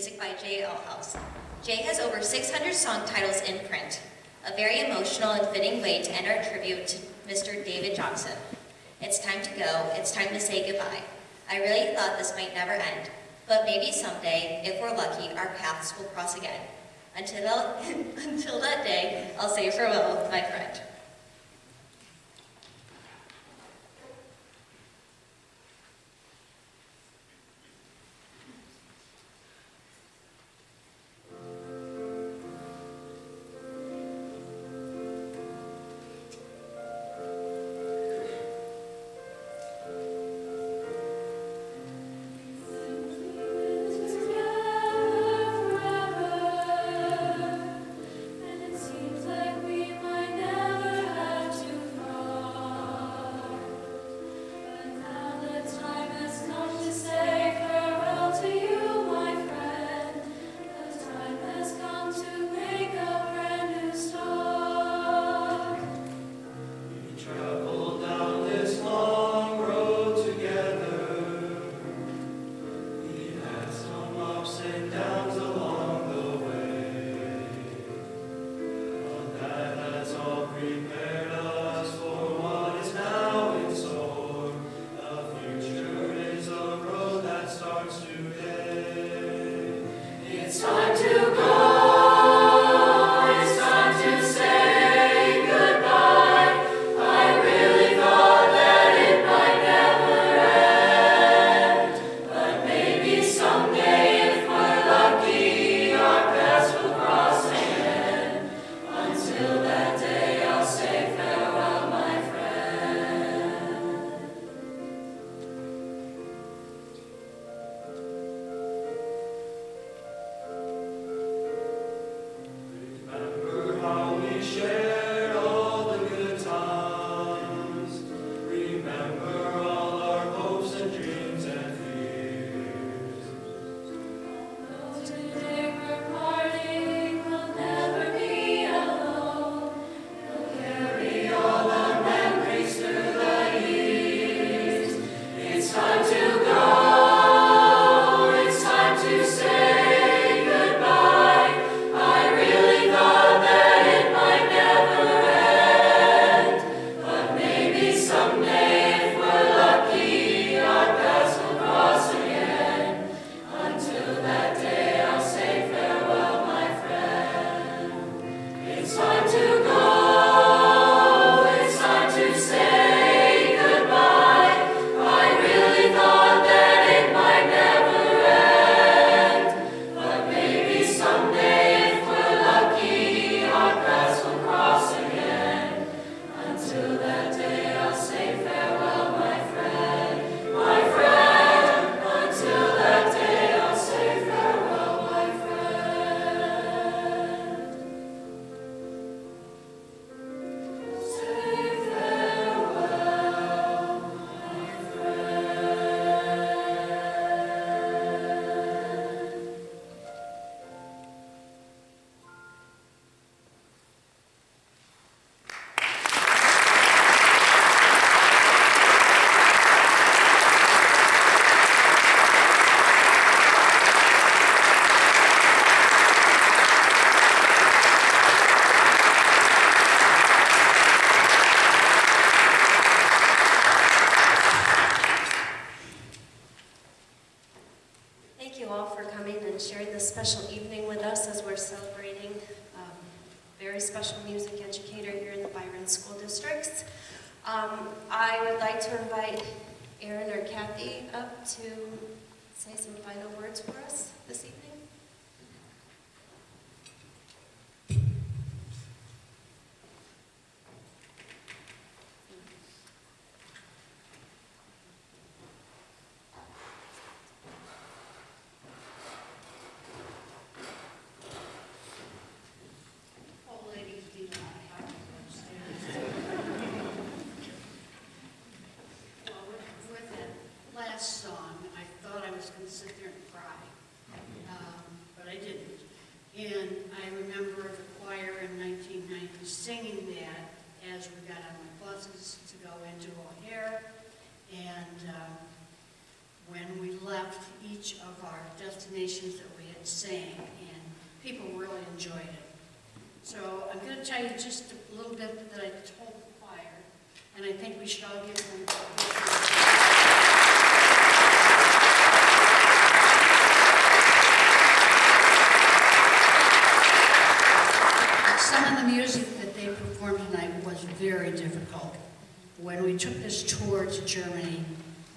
music by Jay Allhouse. Jay has over 600 song titles in print, a very emotional and fitting way to end our tribute to Mr. David Johnson. It's time to go, it's time to say goodbye. I really thought this might never end, but maybe someday, if we're lucky, our paths will cross again. Until that day, I'll say farewell, my friend. Sharing this special evening with us as we're celebrating very special music educator here in the Byron School Districts. I would like to invite Aaron or Kathy up to say some final words for us this evening. Song, I thought I was going to sit there and cry, but I didn't. And I remember the choir in 1990 singing that as we got on the buses to go into O'Hare. And when we left each of our destinations that we had they sang, and people really enjoyed it. So I'm going to tell you just a little bit that I told the choir, and I think we should all give them a Some of the music that they performed tonight was very difficult. When we took this tour to Germany,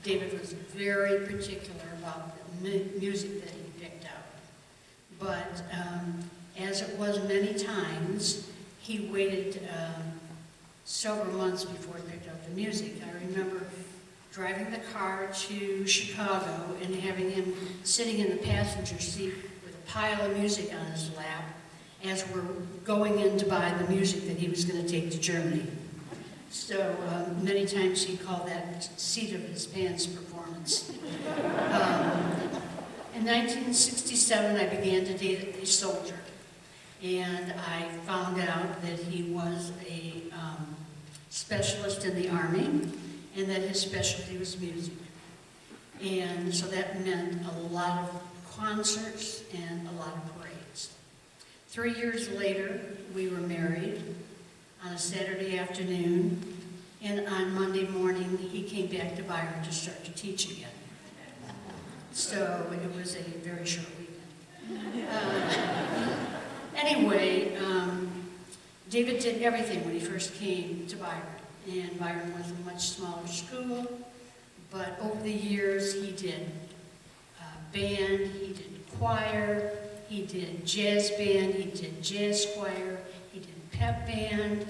David was very particular about the music that he picked out. But as it was many times, he waited several months before he picked out the music. I remember driving the car to Chicago and having him sitting in the passenger seat with a pile of music on his lap as we're going in to buy the music that he was going to take to Germany. So many times he called that seat of his pants performance. In 1967, I began to date a soldier, and I found out that he was a specialist in the Army, and that his specialty was music. And so that meant a lot of concerts and a lot of parades. 3 years later, we were married on a Saturday afternoon, and on Monday morning, he came back to Byron to start to teach again. So it was a very short weekend. Anyway, David did everything when he first came to Byron, and Byron was a much smaller school, but over the years he did band, he did choir, he did jazz band, he did jazz choir, he did pep band,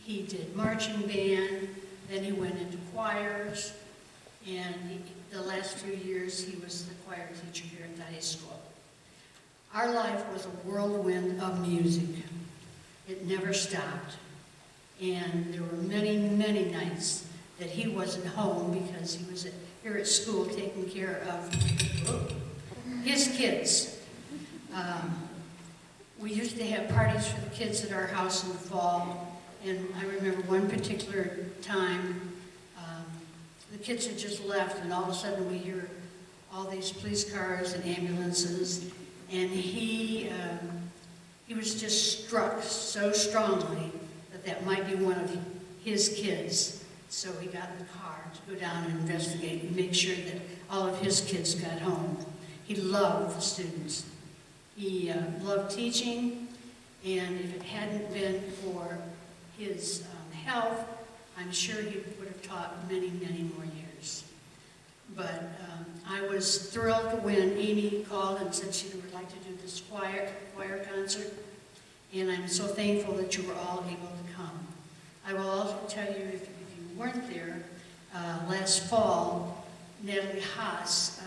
he did marching band, then he went into choirs, and the last few years he was the choir teacher here at the high school. Our life was a whirlwind of music. It never stopped. And there were many, many nights that he wasn't home because he was here at school taking care of his kids. We used to have parties for the kids at our house in the fall, and I remember one particular time, the kids had just left, and all of a sudden we hear all these police cars and ambulances, and he was just struck so strongly that that might be one of his kids. So he got in the car to go down and investigate and make sure that all of his kids got home. He loved the students. He loved teaching, and if it hadn't been for his health, I'm sure he would have taught many, many more years. But I was thrilled when Amy called and said she would like to do this choir concert, and I'm so thankful that you were all able to come. I will also tell you, if you weren't there, last fall, Natalie Haas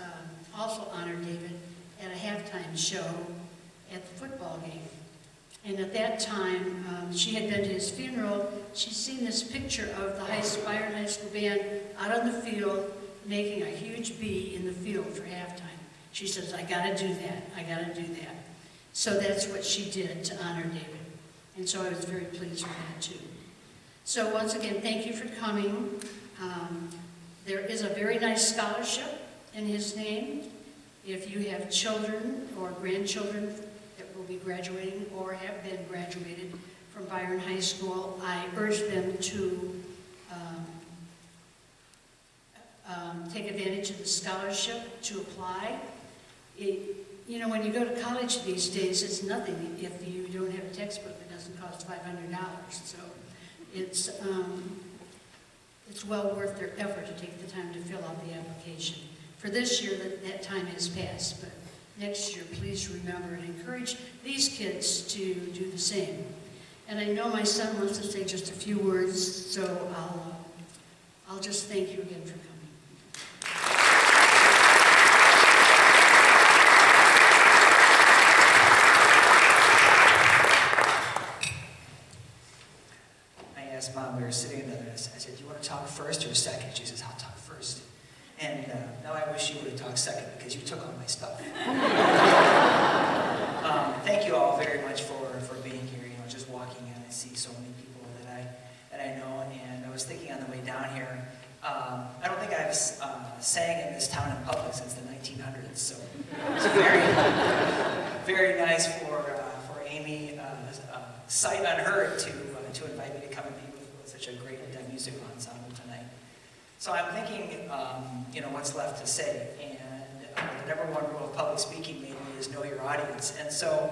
also honored David at a halftime show at the football game. And at that time, she had been to his funeral. She'd seen this picture of the Byron High School band out on the field making a huge B in the field for halftime. She says, I gotta do that, I gotta do that. So that's what she did to honor David. And so I was very pleased with that too. So once again, thank you for coming. There is a very nice scholarship in his name. If you have children or grandchildren that will be graduating or have been graduated from Byron High School, I urge them to take advantage of the scholarship, to apply. You know, when you go to college these days, it's nothing if you don't have a textbook that doesn't cost $500. So it's well worth their effort to take the time to fill out the application. For this year, that time has passed, but next year, please remember and encourage these kids to do the same. And I know my son wants to say just a few words, so I'll just thank you again for coming. I asked Mom, we were sitting in the, I said, do you want to talk first or second? She says, I'll talk first. And now I wish you would have talked second because you took all my stuff. Thank you all very much for being here. You know, just walking in, I see so many people that I know. And I was thinking on the way down here, I don't think I very nice for Amy, sight unheard to invite me to come and be with such a great music ensemble tonight. So I'm thinking, what's left to say, and the number one rule of public speaking maybe is know your audience. And so,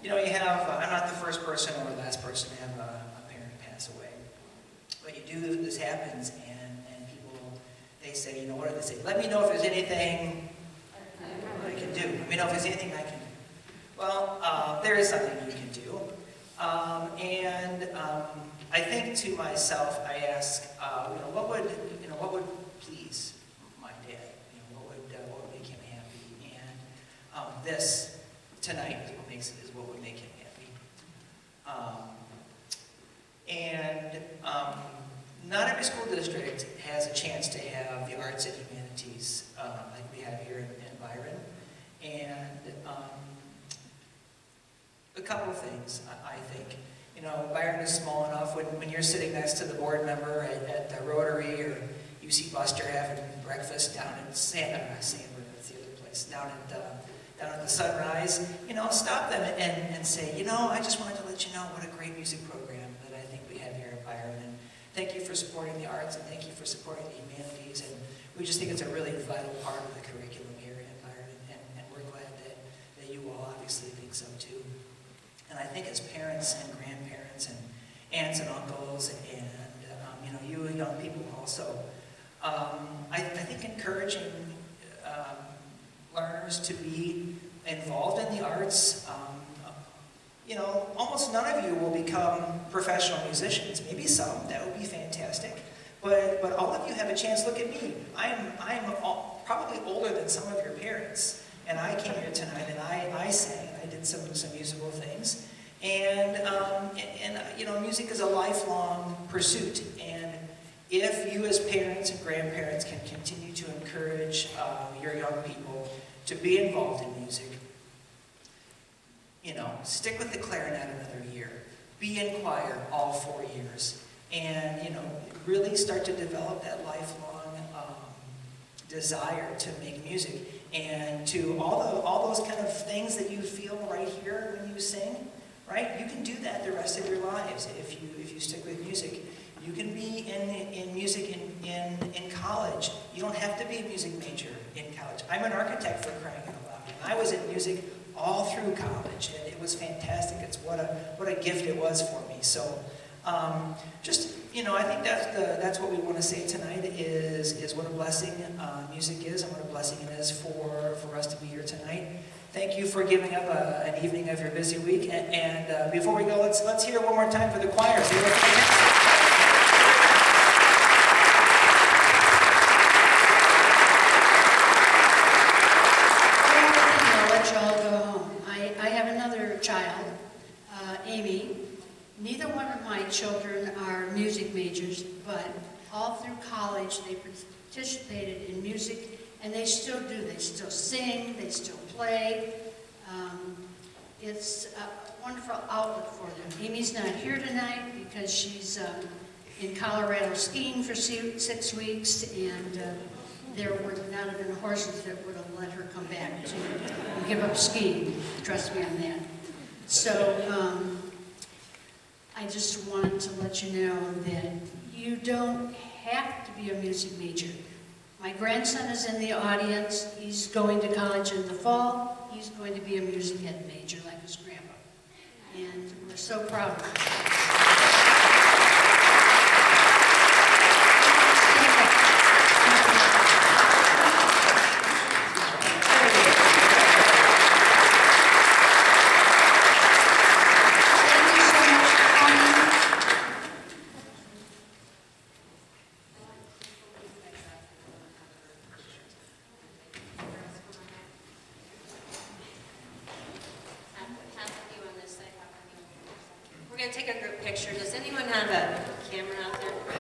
you have, I'm not the first person or the last person to have a parent pass away, but you do, this happens, and people, they say, what do they say? Let me know if there's anything I can do. Let me know if there's anything I can do. Well, there is something you can do. I think to myself, I ask, what would please my dad? What would make him happy? And this tonight is what would make him happy. Not every school district has a chance to have the arts and humanities like we have here in Byron. And a couple of things, I think. Byron is small enough when you're sitting next to the board member at the Rotary, or you see Buster having breakfast down in Sandburg, that's the other place, down at the Sunrise, stop them and say, I just wanted to let you know what a great music program that I think we have here at Byron. And thank you for supporting the arts, and thank you for supporting the humanities. And we just think it's a really vital part of the curriculum here at Byron, and we're glad that you all obviously think so too. And I think as parents and grandparents and aunts and uncles and you young people also, I think encouraging learners to be involved in the arts. Almost none of you will become professional musicians. Maybe some, that would be fantastic. But all of you have a chance. Look at me. I'm probably older than some of your parents. And I came here tonight and I sang. I did some musical things. And music is a lifelong pursuit. And if you as parents and grandparents can continue to encourage your young people to be involved in music, stick with the clarinet another year. Be in choir all 4 years. And, really start to develop that lifelong desire to make music. And to all those kind of things that you feel right here when you sing, right? You can do that the rest of your lives if you stick with music. You can be in music in college. You don't have to be a music major in college. I'm an architect, for crying out loud. And I was in music all through college, and it was fantastic. It's what a gift it was for me. So I think that's what we want to say tonight is what a blessing music is, and what a blessing it is for us to be here tonight. Thank you for giving up an evening of your busy week. And before we go, let's hear it one more time for the choirs. I'll let you all go home. I have another child, Amy. Neither one of my children are music majors, but all through college they participated in music, and they still do. They still sing, they still play. It's a wonderful outlet for them. Amy's not here tonight because she's in Colorado skiing for 6 weeks, and there would not have been horses that would have let her come back to give up skiing. Trust me on that. So I just wanted to let you know that you don't have to be a music major. My grandson is in the audience. He's going to college in the fall. He's going to be a music ed major like his grandpa. And we're so proud of him.